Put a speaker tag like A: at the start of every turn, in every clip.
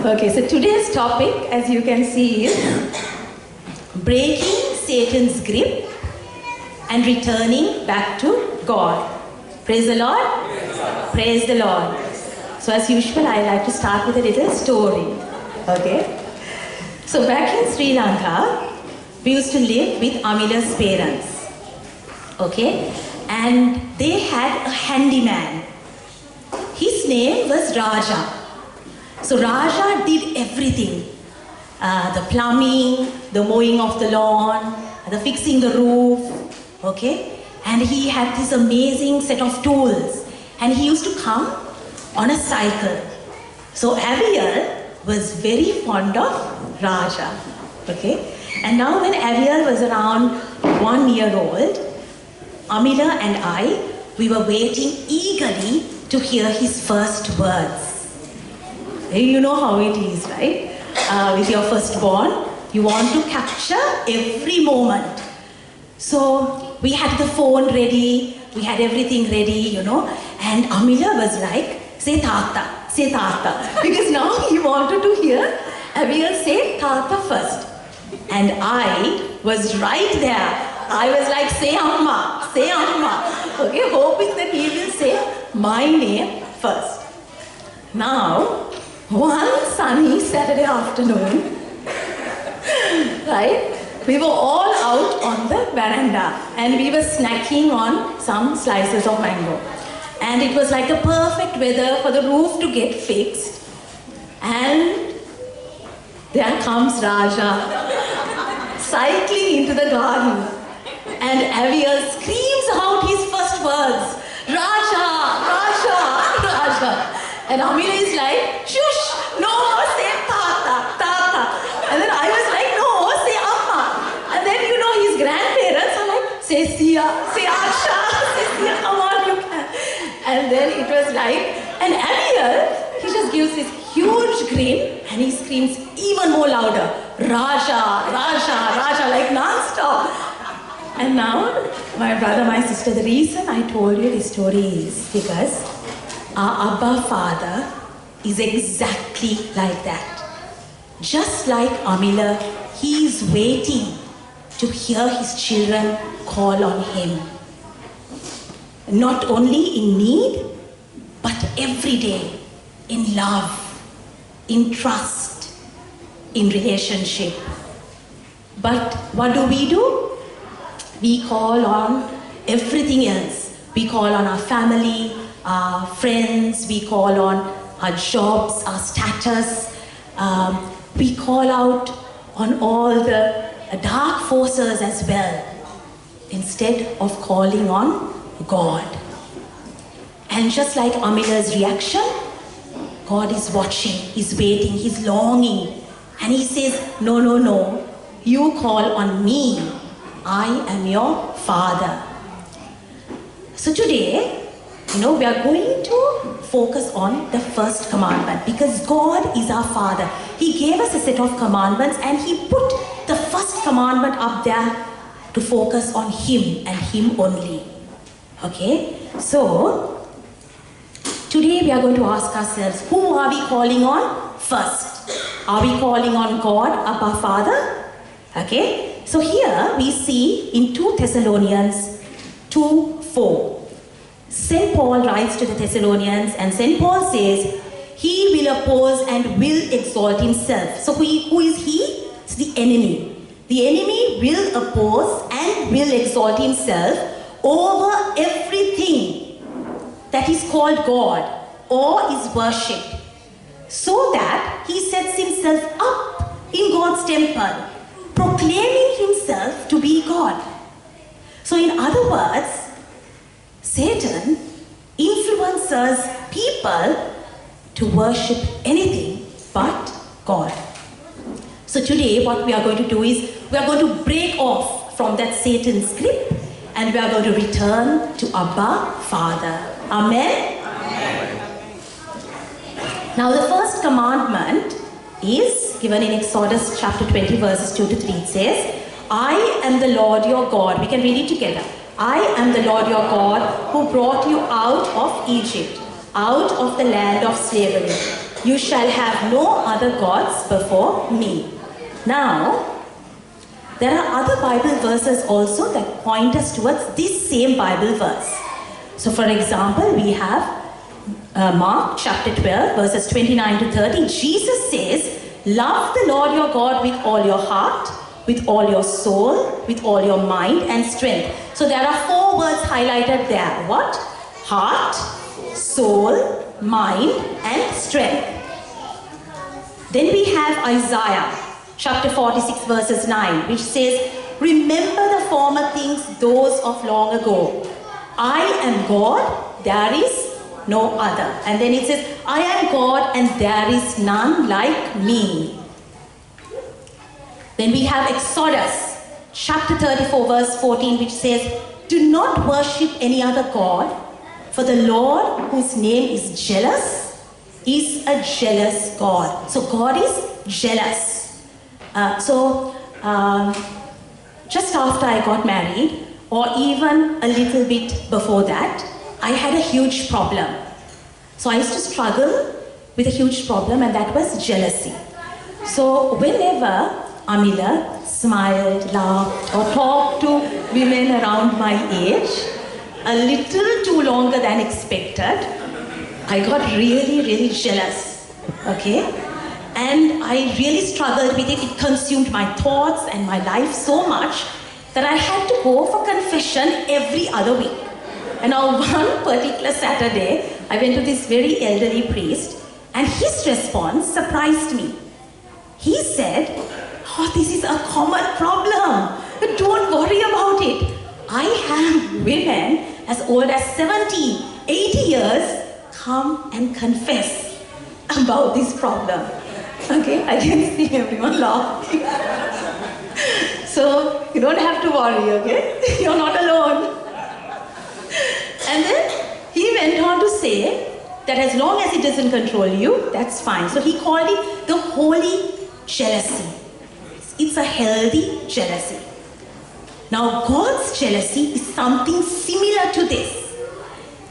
A: Okay, so today's topic, as you can see, is breaking Satan's grip and returning back to God. Praise the Lord. Praise the Lord. So as usual, I like to start with a little story. Okay. So back in Sri Lanka, we used to live with Amila's parents. Okay. And they had a handyman. His name was Raja. So Raja did everything. The plumbing, the mowing of the lawn, the fixing the roof, okay? And he had this amazing set of tools. And he used to come on a cycle. So Abiel was very fond of Raja, okay? And now when Abiel was around 1 year old, Amila and I, we were waiting eagerly to hear his first words. You know how it is, right? With your firstborn, you want to capture every moment. So we had the phone ready, we had everything ready, you know, and Amila was like, say Tata, say Tata. Because now he wanted to hear Abiel say Tata first. And I was right there. I was like, say Amma, okay, hoping that he will say my name first. Now, one sunny Saturday afternoon, right, we were all out on the veranda and we were snacking on some slices of mango. And it was like a perfect weather for the roof to get fixed. And there comes Raja, cycling into the garden. And Abiel screams out his first words, Raja, Raja, Raja. And Amila is like, shush, no, say Tata, Tata. And then I was like, no, say Amma. And then, you know, his grandparents are like, say Sia, say Asha, say Sia, come on, you can. And then it was like, and Abiel, he just gives this huge grin and he screams even more louder, Raja, Raja, Raja, like non-stop. And now, my brother, my sister, the reason I told you this story is because our Abba Father is exactly like that. Just like Amila, he is waiting to hear his children call on him. Not only in need, but every day, in love, in trust, in relationship. But what do? We call on everything else. We call on our family, our friends, we call on our jobs, our status. We call out on all the dark forces as well, instead of calling on God. And just like Amila's reaction, God is watching, He's waiting, He's longing. And He says, no, no, no, you call on me. I am your Father. So today, you know, we are going to focus on the first commandment because God is our Father. He gave us a set of commandments and He put the first commandment up there to focus on Him and Him only. Okay? So, today we are going to ask ourselves, who are we calling on first? Are we calling on God, Abba Father? Okay? So here we see in 2 Thessalonians 2:4. St. Paul writes to the Thessalonians and St. Paul says, he will oppose and will exalt himself. So who is he? It's the enemy. The enemy will oppose and will exalt himself over everything that is called God or is worshipped, so that he sets himself up in God's temple, proclaiming himself to be God. So in other words, Satan influences people to worship anything but God. So today what we are going to do is we are going to break off from that Satan's grip and we are going to return to Abba Father. Amen? Amen. Now the first commandment is given in Exodus chapter 20 verses 2 to 3. It says, I am the Lord your God. We can read it together. I am the Lord your God who brought you out of Egypt, out of the land of slavery. You shall have no other gods before me. Now, there are other Bible verses also that point us towards this same Bible verse. So for example, we have Mark chapter 12 verses 29 to 30. Jesus says, love the Lord your God with all your heart, with all your soul, with all your mind and strength. So there are 4 words highlighted there. What? Heart, soul, mind and strength. Then we have Isaiah chapter 46 verses 9, which says, remember the former things, those of long ago. I am God, there is no other. And then it says, I am God and there is none like me. Then we have Exodus chapter 34 verse 14, which says, do not worship any other God, for the Lord, whose name is jealous, is a jealous God. So God is jealous. Just after I got married, or even a little bit before that, I had a huge problem. So I used to struggle with a huge problem, and that was jealousy. So whenever Amila smiled, laughed, or talked to women around my age, a little too longer than expected, I got really, really jealous, okay? And I really struggled with it. It consumed my thoughts and my life so much that I had to go for confession every other week. And on one particular Saturday, I went to this very elderly priest, and his response surprised me. He said, oh, this is a common problem. Don't worry about it. I have women as old as 70, 80 years come and confess about this problem. Okay, I can see everyone laughing. So you don't have to worry, okay? You're not alone. And then he went on to say that as long as it doesn't control you, that's fine. So he called it the holy jealousy. It's a healthy jealousy. Now God's jealousy is something similar to this.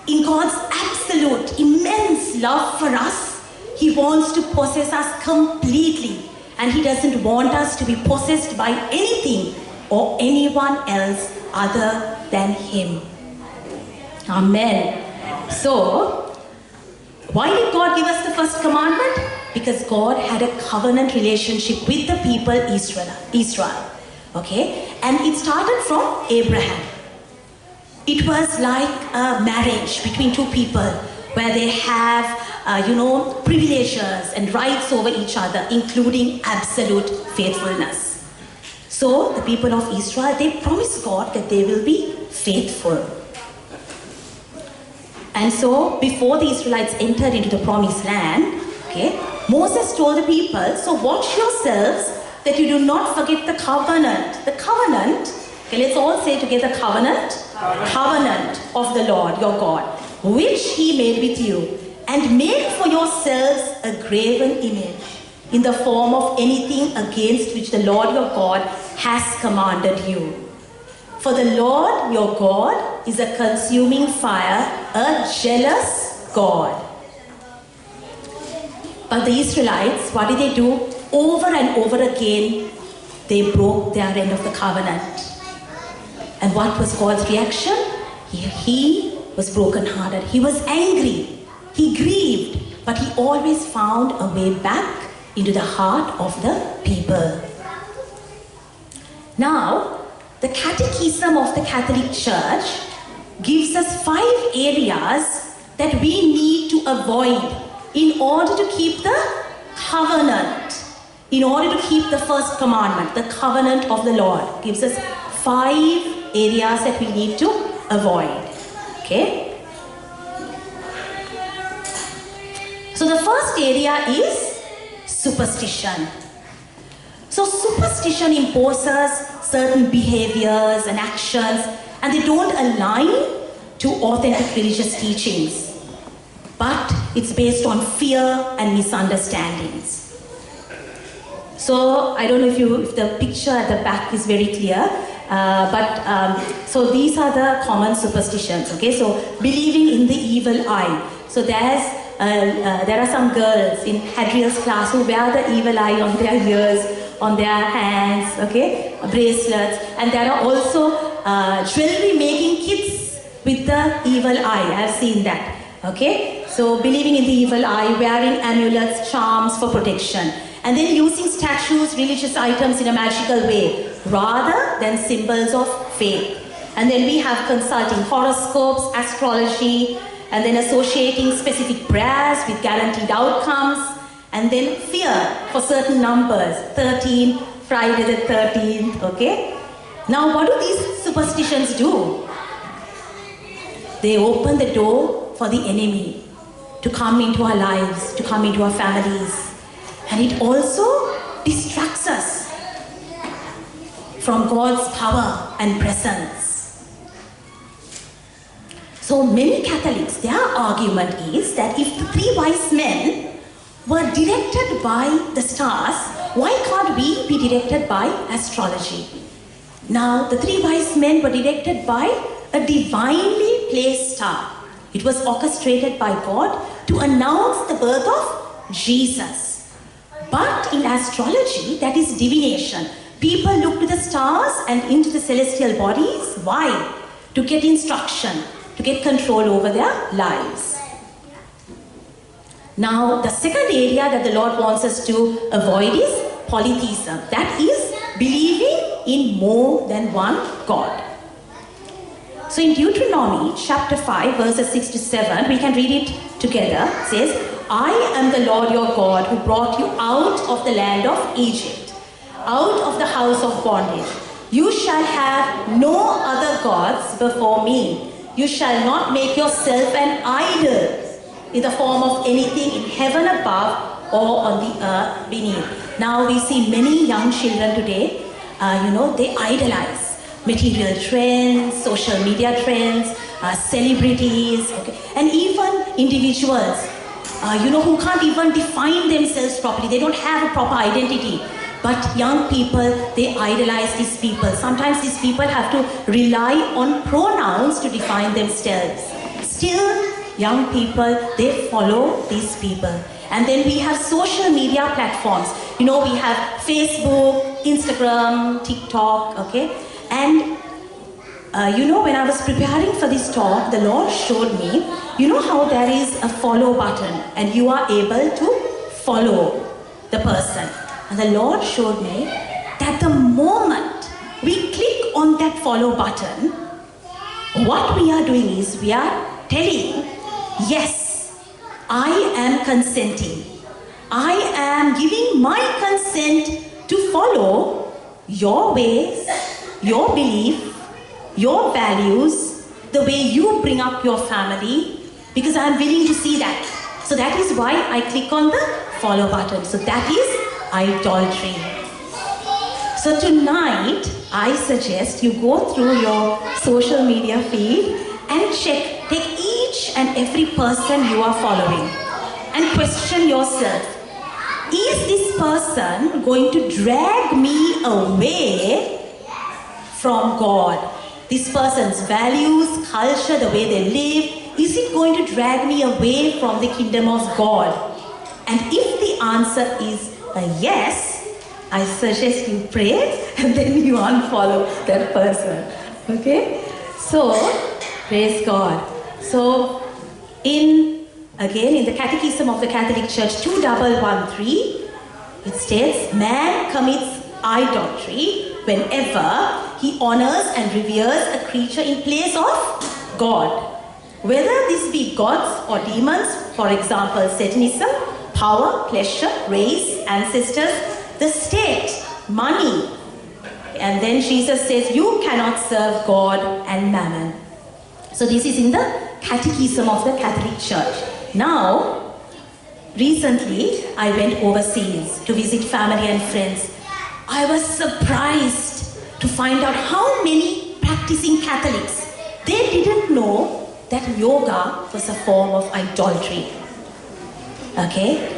A: In God's absolute, immense love for us, He wants to possess us completely. And He doesn't want us to be possessed by anything or anyone else other than Him. Amen. So, why did God give us the first commandment? Because God had a covenant relationship with the people Israel. Okay? And it started from Abraham. It was like a marriage between two people where they have, privileges and rights over each other, including absolute faithfulness. So, the people of Israel, they promised God that they will be faithful. And so, before the Israelites entered into the promised land, okay, Moses told the people, so watch yourselves that you do not forget the covenant. The covenant, okay, let's all say together covenant. Covenant of the Lord your God, which He made with you, and make for yourselves a graven image in the form of anything against which the Lord your God has commanded you. For the Lord your God is a consuming fire, a jealous God. But the Israelites, what did they do? Over and over again, they broke their end of the covenant. And what was God's reaction? He was brokenhearted. He was angry. He grieved. But He always found a way back into the heart of the people. Now, the Catechism of the Catholic Church gives us 5 areas that we need to avoid in order to keep the covenant, in order to keep the first commandment, the covenant of the Lord. Gives us 5 areas that we need to avoid. Okay? So the first area is superstition. So superstition imposes certain behaviors and actions, and they don't align to authentic religious teachings. But it's based on fear and misunderstandings. So I don't know if the picture at the back is very clear, so these are the common superstitions. Okay, so believing in the evil eye. So there's there are some girls in Hadriel's class who wear the evil eye on their ears, on their hands, okay, bracelets, and there are also jewelry making kits with the evil eye. I have seen that, okay. So believing in the evil eye, wearing amulets, charms for protection, and then using statues, religious items in a magical way, rather than symbols of faith. And then we have consulting horoscopes, astrology, and then associating specific prayers with guaranteed outcomes, and then fear for certain numbers, 13, Friday the 13th, okay? Now what do these superstitions do? They open the door for the enemy to come into our lives, to come into our families. And it also distracts us from God's power and presence. So many Catholics, their argument is that if the three wise men were directed by the stars, why can't we be directed by astrology? Now, the three wise men were directed by a divinely placed star. It was orchestrated by God to announce the birth of Jesus. But in astrology, that is divination. People look to the stars and into the celestial bodies. Why? To get instruction, to get control over their lives. Now, the second area that the Lord wants us to avoid is polytheism. That is believing in more than one God. So in Deuteronomy chapter 5 verses 6 to 7, we can read it together. It says, I am the Lord your God who brought you out of the land of Egypt, out of the house of bondage. You shall have no other gods before me. You shall not make yourself an idol in the form of anything in heaven above or on the earth beneath. Now we see many young children today, they idolize material trends, social media trends, celebrities, okay, and even individuals, who can't even define themselves properly. They don't have a proper identity. But young people, they idolize these people. Sometimes these people have to rely on pronouns to define themselves. Still, young people, they follow these people. And then we have social media platforms. We have Facebook, Instagram, TikTok, okay? And when I was preparing for this talk, the Lord showed me, how there is a follow button and you are able to follow the person. And the Lord showed me that the moment we click on that follow button, what we are doing is we are telling, yes, I am consenting. I am giving my consent to follow your ways, your belief, your values, the way you bring up your family, because I am willing to see that. So that is why I click on the follow button. So that is idolatry. So tonight, I suggest you go through your social media feed and check, take each and every person you are following and question yourself, is this person going to drag me away from God? This person's values, culture, the way they live, is it going to drag me away from the kingdom of God? And if the answer is a yes, I suggest you pray and then you unfollow that person. Okay? So, praise God. So, in the Catechism of the Catholic Church 2113, it states, man commits idolatry whenever he honors and reveres a creature in place of God. Whether this be gods or demons, for example, Satanism, power, pleasure, race, ancestors, the state, money. And then Jesus says, you cannot serve God and mammon. So this is in the Catechism of the Catholic Church. Now, recently, I went overseas to visit family and friends. I was surprised to find out how many practicing Catholics, they didn't know that yoga was a form of idolatry. Okay?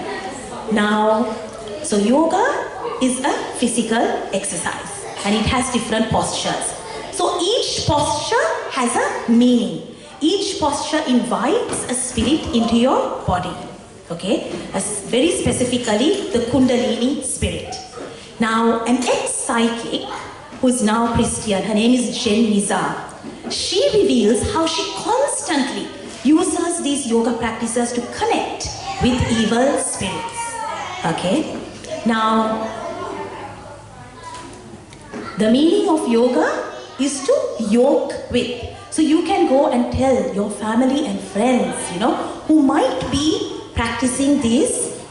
A: Now, so yoga is a physical exercise and it has different postures. So each posture has a meaning. Each posture invites a spirit into your body. Okay, as very specifically the Kundalini spirit. Now, an ex-psychic who is now Christian, her name is Jen Nizar. She reveals how she constantly uses these yoga practices to connect with evil spirits. Okay, now the meaning of yoga is to yoke with. So you can go and tell your family and friends, who might be practicing these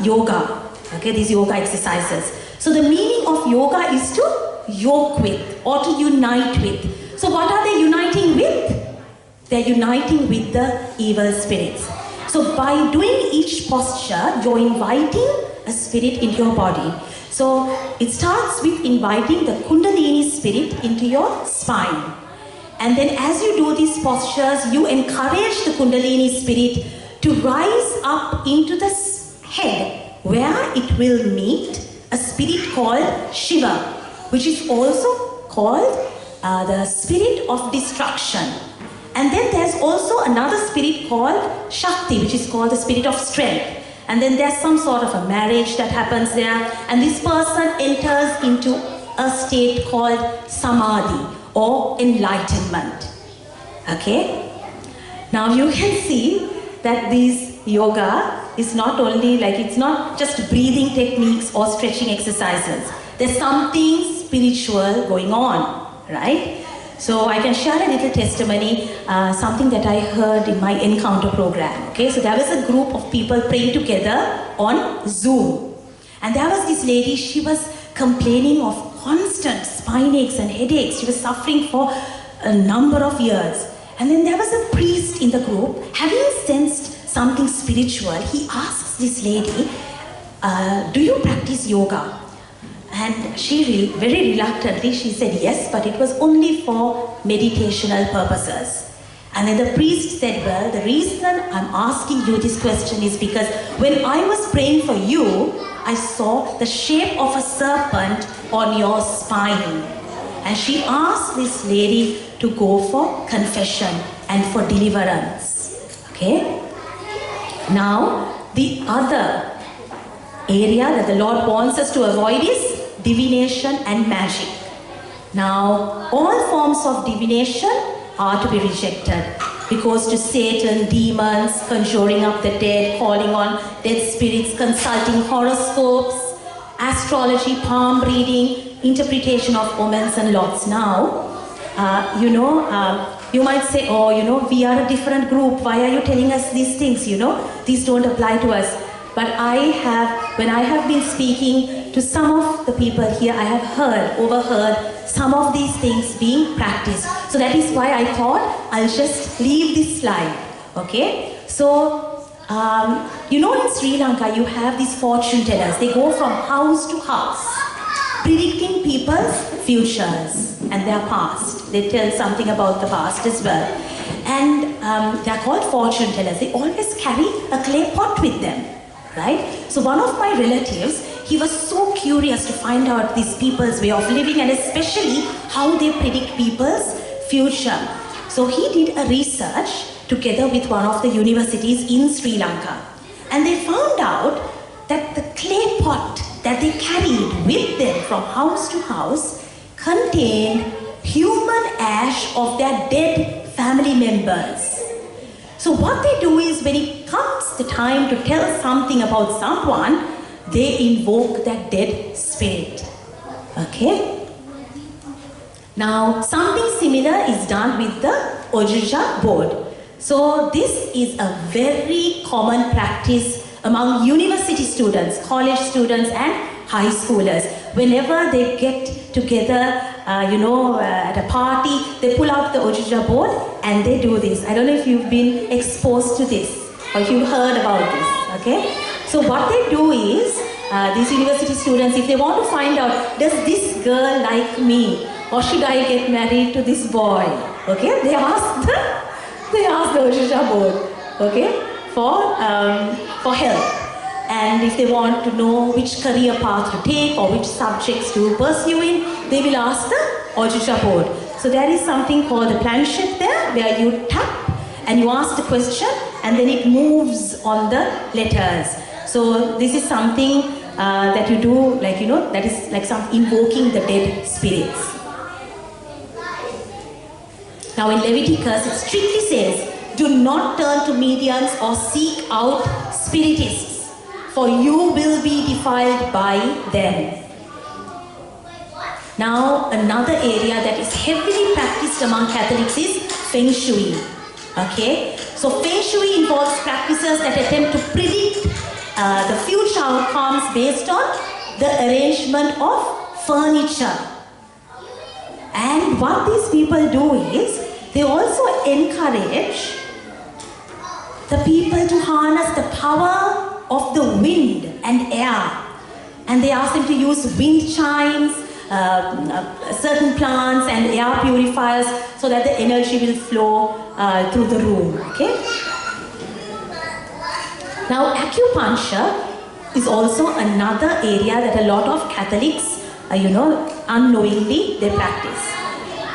A: yoga, okay, these yoga exercises. So the meaning of yoga is to yoke with or to unite with. So what are they uniting with? They're uniting with the evil spirits. So by doing each posture, you're inviting a spirit into your body. So it starts with inviting the Kundalini spirit into your spine. And then as you do these postures, you encourage the Kundalini spirit to rise up into the head, where it will meet a spirit called Shiva, which is also called the spirit of destruction. And then there's also another spirit called Shakti, which is called the spirit of strength. And then there's some sort of a marriage that happens there, and this person enters into a state called Samadhi, or enlightenment. Okay? Now you can see that this yoga is not only it's not just breathing techniques or stretching exercises. There's something spiritual going on, right? So I can share a little testimony, something that I heard in my encounter program. Okay, so there was a group of people praying together on Zoom. And there was this lady, she was complaining of constant spine aches and headaches. She was suffering for a number of years. And then there was a priest in the group, having sensed something spiritual. He asks this lady, do you practice yoga? And she very reluctantly, she said yes, but it was only for meditational purposes. And then the priest said, well, the reason I'm asking you this question is because when I was praying for you, I saw the shape of a serpent on your spine. And she asked this lady to go for confession and for deliverance. Okay? Now, the other area that the Lord wants us to avoid is divination and magic. Now, all forms of divination are to be rejected, because to Satan, demons, conjuring up the dead, calling on dead spirits, consulting horoscopes, astrology, palm reading, interpretation of omens and lots. Now, you might say, oh, we are a different group. Why are you telling us these things? These don't apply to us. But when I have been speaking to some of the people here, I have overheard some of these things being practiced. So that is why I thought I'll just leave this slide. Okay? So, in Sri Lanka, you have these fortune tellers. They go from house to house, predicting people's futures and their past. They tell something about the past as well. And they're called fortune tellers. They always carry a clay pot with them. Right? So one of my relatives, he was so curious to find out these people's way of living, and especially how they predict people's future. So he did a research together with one of the universities in Sri Lanka. And they found out that the clay pot that they carried with them from house to house contained human ash of their dead family members. So what they do is, when it comes the time to tell something about someone, they invoke that dead spirit. Okay? Now, something similar is done with the Ojuja board. So this is a very common practice among university students, college students and high schoolers. Whenever they get together, at a party, they pull out the Ojuja board and they do this. I don't know if you've been exposed to this or if you've heard about this, okay? So what they do is, these university students, if they want to find out, does this girl like me or should I get married to this boy, okay? They ask the Ojuja board, okay, for help. And if they want to know which career path to take or which subjects to pursue in, they will ask the Ojuja board. So there is something called the planchette there, where you tap and you ask the question and then it moves on the letters. So this is something that you do, like, you know, that is like some invoking the dead spirits. Now in Leviticus, it strictly says, do not turn to mediums or seek out spiritists, for you will be defiled by them. Now another area that is heavily practiced among Catholics is Feng Shui. Okay, so Feng Shui involves practices that attempt to predict the future outcomes based on the arrangement of furniture. And what these people do is, they also encourage the people to harness the power of the wind and air. And they ask them to use wind chimes, certain plants and air purifiers, so that the energy will flow through the room. Okay? Now acupuncture is also another area that a lot of Catholics, unknowingly they practice.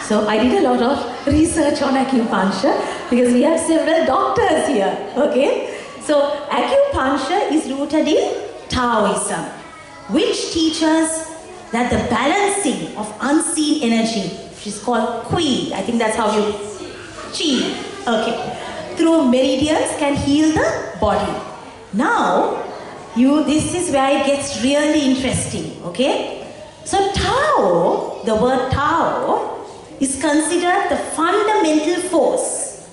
A: So I did a lot of research on acupuncture because we have several doctors here. Okay? So acupuncture is rooted in Taoism, which teaches that the balancing of unseen energy, which is called Qi, I think that's how you, Qi, okay, through meridians can heal the body. Now, this is where it gets really interesting, okay? So Tao, the word Tao, is considered the fundamental force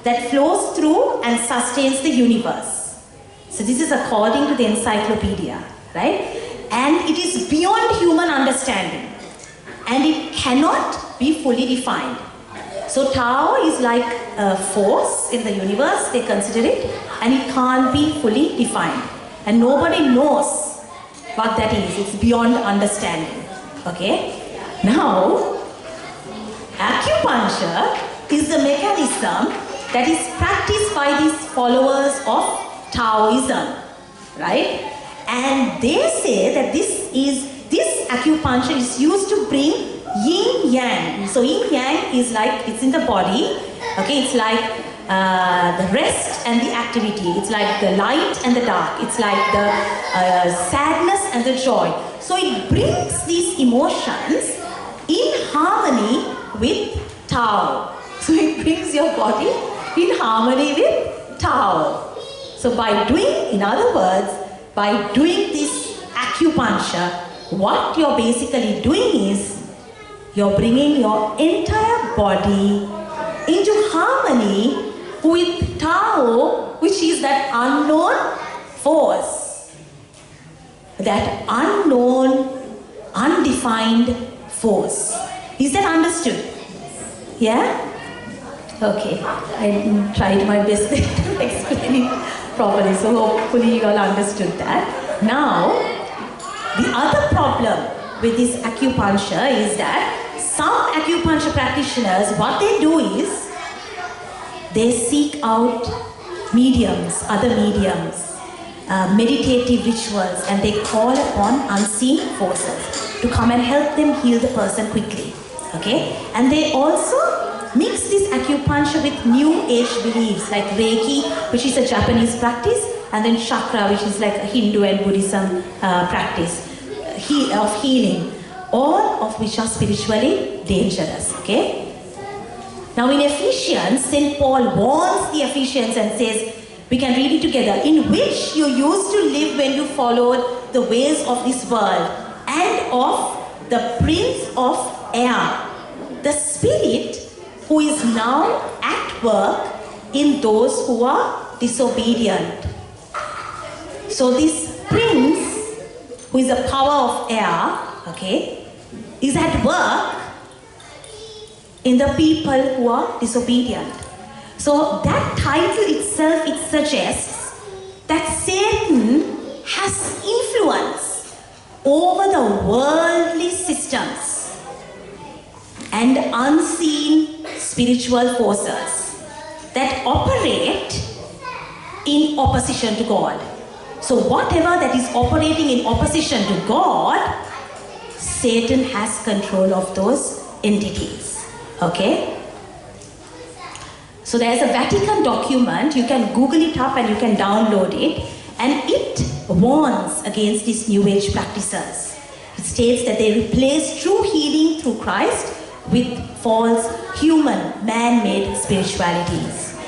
A: that flows through and sustains the universe. So this is according to the encyclopedia, right? And it is beyond human understanding, and it cannot be fully defined. So Tao is like a force in the universe, they consider it, and it can't be fully defined. And nobody knows what that is, it's beyond understanding, okay? Now, acupuncture is the mechanism that is practiced by these followers of Taoism, right? And they say that this acupuncture is used to bring yin yang. So yin yang is like, it's in the body, okay? It's like the rest and the activity. It's like the light and the dark. It's like the sadness and the joy. So it brings these emotions in harmony with Tao. So it brings your body in harmony with Tao. So by doing, in other words, by doing this acupuncture, what you're basically doing is, you're bringing your entire body into harmony with Tao, which is that unknown force. That unknown, undefined force. Is that understood? Yeah? Okay. I tried my best to explain it properly, so hopefully you all understood that. Now, the other problem with this acupuncture is that some acupuncture practitioners, what they do is, they seek out mediums, other mediums, meditative rituals, and they call upon unseen forces to come and help them heal the person quickly. Okay? And they also mix this acupuncture with new age beliefs like Reiki, which is a Japanese practice, and then chakra, which is like a Hindu and Buddhism practice of healing, all of which are spiritually dangerous. Okay? Now in Ephesians, St. Paul warns the Ephesians and says, we can read it together, in which you used to live when you followed the ways of this world and of the prince of air, the spirit who is now at work in those who are disobedient. So this prince, who is the power of air, okay, is at work in the people who are disobedient. So that title itself, it suggests that Satan has influence over the worldly systems and unseen spiritual forces that operate in opposition to God. So whatever that is operating in opposition to God, Satan has control of those entities. Okay? So there's a Vatican document, you can Google it up and you can download it, and it warns against these New Age practices. It states that they replace true healing through Christ with false human, man-made spiritualities.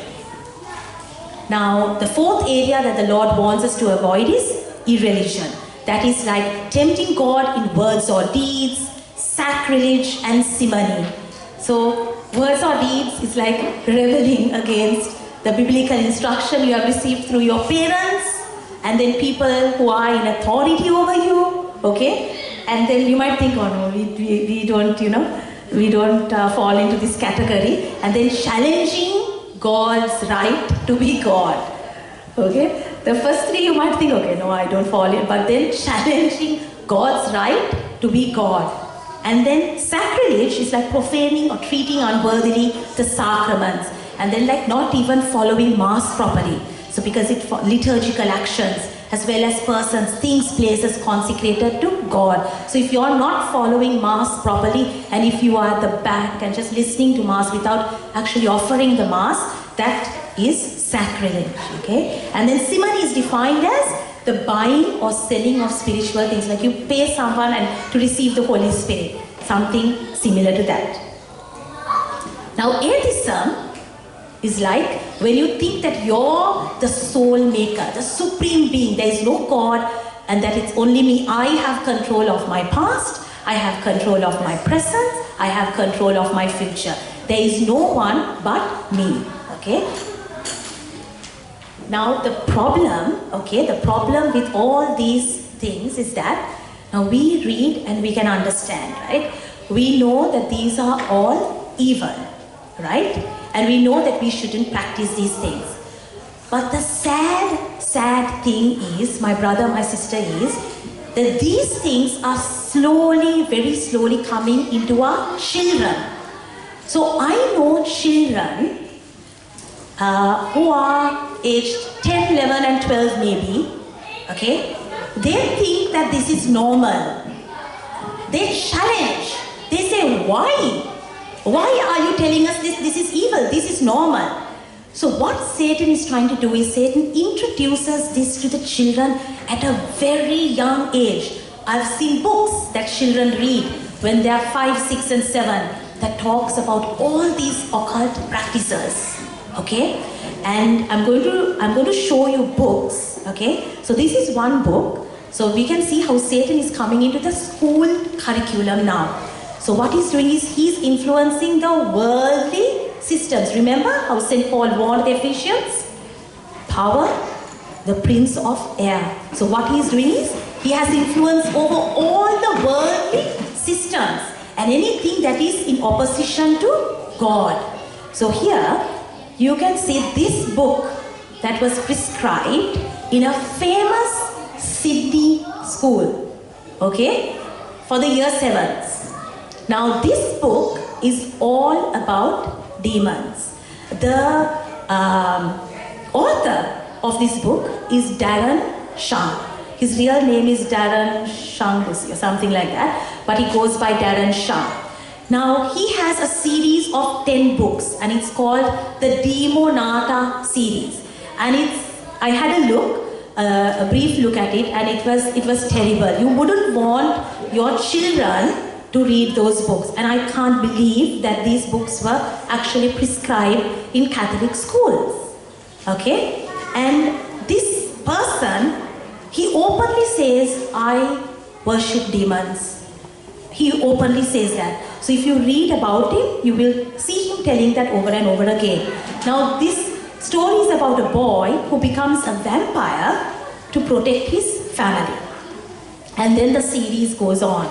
A: Now, the fourth area that the Lord wants us to avoid is irreligion. That is like tempting God in words or deeds, sacrilege and simony. So, words or deeds is like rebelling against the biblical instruction you have received through your parents, and then people who are in authority over you, okay? And then you might think, oh no, we don't, we don't fall into this category. And then challenging God's right to be God, okay? The first three you might think, okay, no, I don't fall in. But then challenging God's right to be God. And then sacrilege is like profaning or treating unworthily the sacraments. And then like not even following Mass properly. So because it's for liturgical actions as well as persons, things, places consecrated to God. So if you are not following Mass properly, and if you are at the back and just listening to Mass without actually offering the Mass, that is sacrilege, okay? And then simony is defined as the buying or selling of spiritual things, like you pay someone and to receive the Holy Spirit, something similar to that. Now atheism is like when you think that you're the soul maker, the supreme being, there is no God, and that it's only me. I have control of my past, I have control of my present, I have control of my future. There is no one but me, okay? Now the problem with all these things is that now we read and we can understand, right? We know that these are all evil, right? And we know that we shouldn't practice these things. But the sad thing is, my brother, my sister, is that these things are slowly, very slowly coming into our children. So I know children who are aged 10, 11 and 12 maybe, okay? They think that this is normal. They challenge. They say, why? Why are you telling us this? This is evil. This is normal. So what Satan is trying to do is Satan introduces this to the children at a very young age. I've seen books that children read when they are 5, 6 and 7 that talks about all these occult practices. Okay? And I'm going to show you books. Okay? So this is one book. So we can see how Satan is coming into the school curriculum now. So what he's doing is he's influencing the worldly systems. Remember how St. Paul warned the Ephesians? Power, the prince of air. So what he's doing is he has influence over all the worldly systems and anything that is in opposition to God. So here you can see this book that was prescribed in a famous Sydney school, okay, for the year 7s. Now this book is all about demons. The author of this book is Darren Shang. His real name is Darren Shangusi or something like that, but he goes by Darren Shang. Now he has a series of 10 books and it's called the Demonata series. And I had a brief look at it, and it was terrible. You wouldn't want your children to read those books, and I can't believe that these books were actually prescribed in Catholic schools. Okay? And this person, he openly says, I worship demons. He openly says that. So if you read about him, you will see him telling that over and over again. Now this story is about a boy who becomes a vampire to protect his family. And then the series goes on.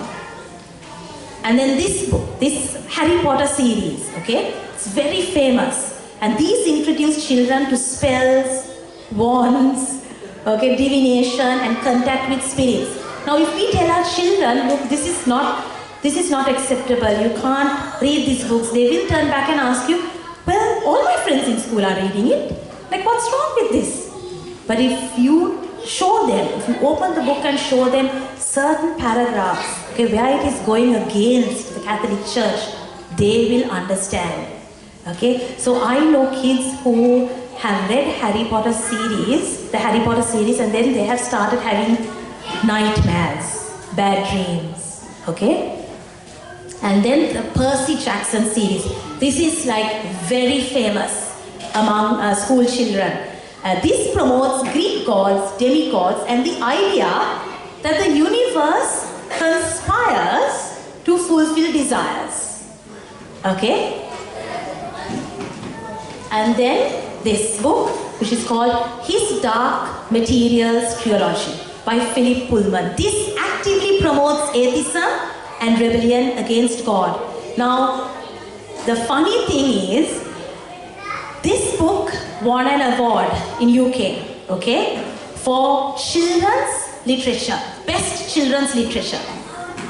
A: And then this book, this Harry Potter series, okay, it's very famous. And these introduce children to spells, wands, okay, divination and contact with spirits. Now if we tell our children, look, this is not acceptable, you can't read these books, they will turn back and ask you, well, all my friends in school are reading it. Like, what's wrong with this? But if you show them, if you open the book and show them certain paragraphs, okay, where it is going against the Catholic Church, they will understand. Okay, so I know kids who have read Harry Potter series, the Harry Potter series, and then they have started having nightmares, bad dreams. Okay, and then the Percy Jackson series. This is like very famous among school children. This promotes Greek gods, demigods, and the idea that the universe conspires to fulfill desires. Okay? And then this book, which is called His Dark Materials Trilogy by Philip Pullman. This actively promotes atheism and rebellion against God. Now, the funny thing is, this book won an award in UK, okay, for children's literature, best children's literature,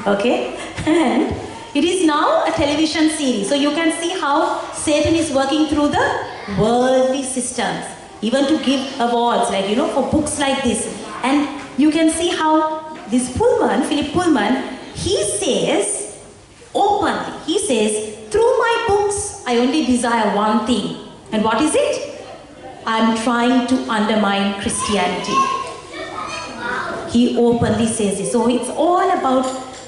A: okay, and it is now a television series. So you can see how Satan is working through the worldly systems, even to give awards, like, for books like this. And you can see how this Pullman, Philip Pullman, he says openly, he says, through my books, I only desire one thing. And what is it? I'm trying to undermine Christianity. He openly says this. So it's all about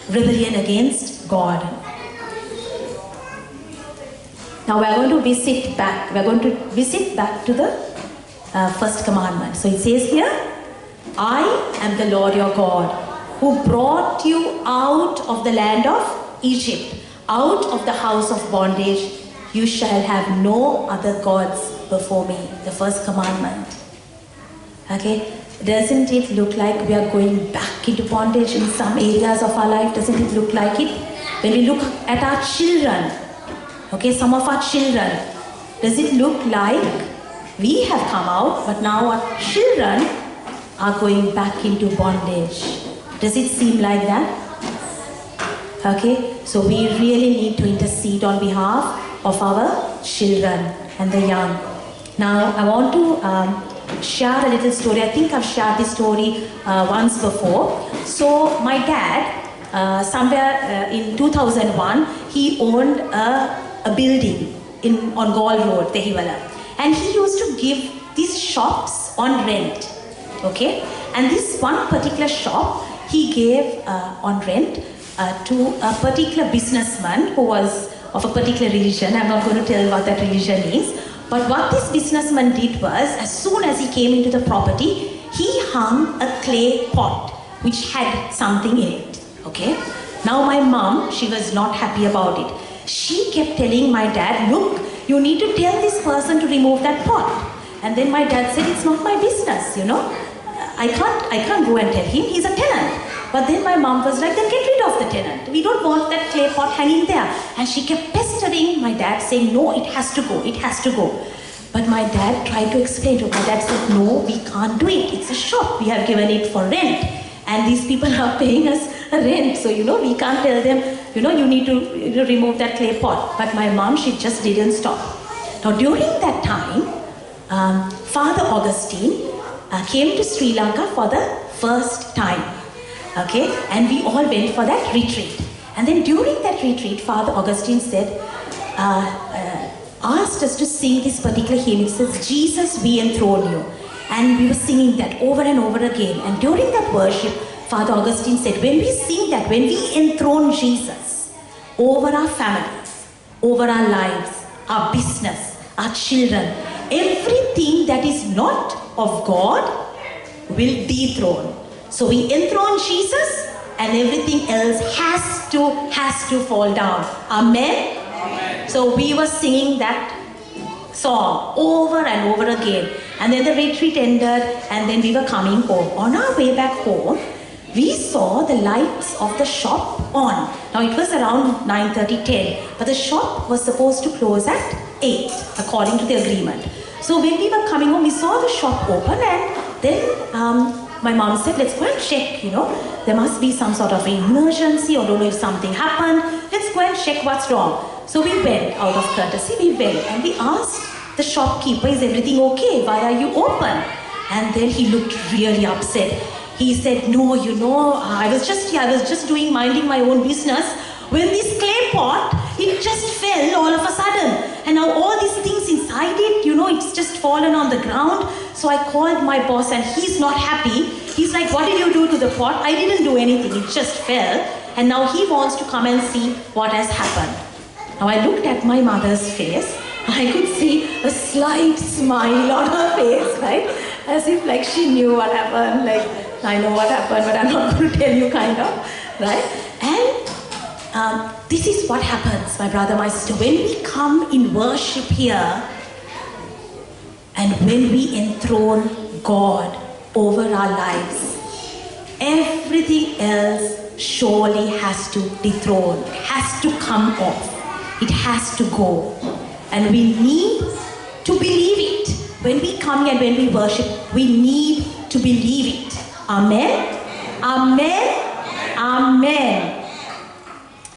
A: rebellion against God. Now we're going to visit back. We're going to visit back to the first commandment. So it says here, I am the Lord your God, who brought you out of the land of Egypt, out of the house of bondage. You shall have no other gods before me. The first commandment. Okay? Doesn't it look like we are going back into bondage in some areas of our life? Doesn't it look like it? When we look at our children, okay, some of our children, does it look like we have come out, but now our children are going back into bondage? Does it seem like that? Okay, so we really need to intercede on behalf of our children and the young. Now, I want to share a little story. I think I've shared this story once before. So, my dad, somewhere in 2001, he owned a building on Gaul Road, Tehiwala. And he used to give these shops on rent. Okay? And this one particular shop, he gave on rent to a particular businessman who was of a particular religion. I'm not going to tell what that religion is. But what this businessman did was, as soon as he came into the property, he hung a clay pot which had something in it. Okay? Now my mom, she was not happy about it. She kept telling my dad, look, you need to tell this person to remove that pot. And then my dad said, it's not my business, I can't go and tell him, he's a tenant. But then my mom was like, then get rid of the tenant. We don't want that clay pot hanging there. And she kept pestering my dad, saying, no, it has to go, it has to go. But my dad tried to explain to her. My dad said, no, we can't do it. It's a shop. We have given it for rent. And these people are paying us a rent. So, we can't tell them, you need to remove that clay pot. But my mom, she just didn't stop. Now, during that time, Father Augustine came to Sri Lanka for the first time. Okay, and we all went for that retreat. And then during that retreat, Father Augustine said, asked us to sing this particular hymn. It says, Jesus, we enthrone you. And we were singing that over and over again. And during that worship, Father Augustine said, when we sing that, when we enthrone Jesus over our families, over our lives, our business, our children, everything that is not of God will dethrone. So we enthrone Jesus and everything else has to fall down. Amen? Amen. So we were singing that song over and over again. And then the retreat ended and then we were coming home. On our way back home, we saw the lights of the shop on. Now it was around 9:30, 10. But the shop was supposed to close at 8 according to the agreement. So when we were coming home, we saw the shop open and then my mom said, let's go and check, there must be some sort of emergency or don't know if something happened. Let's go and check what's wrong. So we went out of courtesy, we went and we asked the shopkeeper, is everything okay? Why are you open? And then he looked really upset. He said, no, I was just minding my own business when this clay pot, it just fell all of a sudden. And now all these things inside it, it's just fallen on the ground. So I called my boss and he's not happy. He's like, what did you do to the pot? I didn't do anything, it just fell. And now he wants to come and see what has happened. Now I looked at my mother's face. I could see a slight smile on her face, right? As if like she knew what happened, like I know what happened, but I'm not going to tell you, kind of, right? And this is what happens, my brother, my sister, when we come in worship here and when we enthrone God over our lives, everything else surely has to dethrone, has to come off, it has to go. And we need to believe it. When we come here and when we worship, we need to believe it. Amen? Amen? Amen.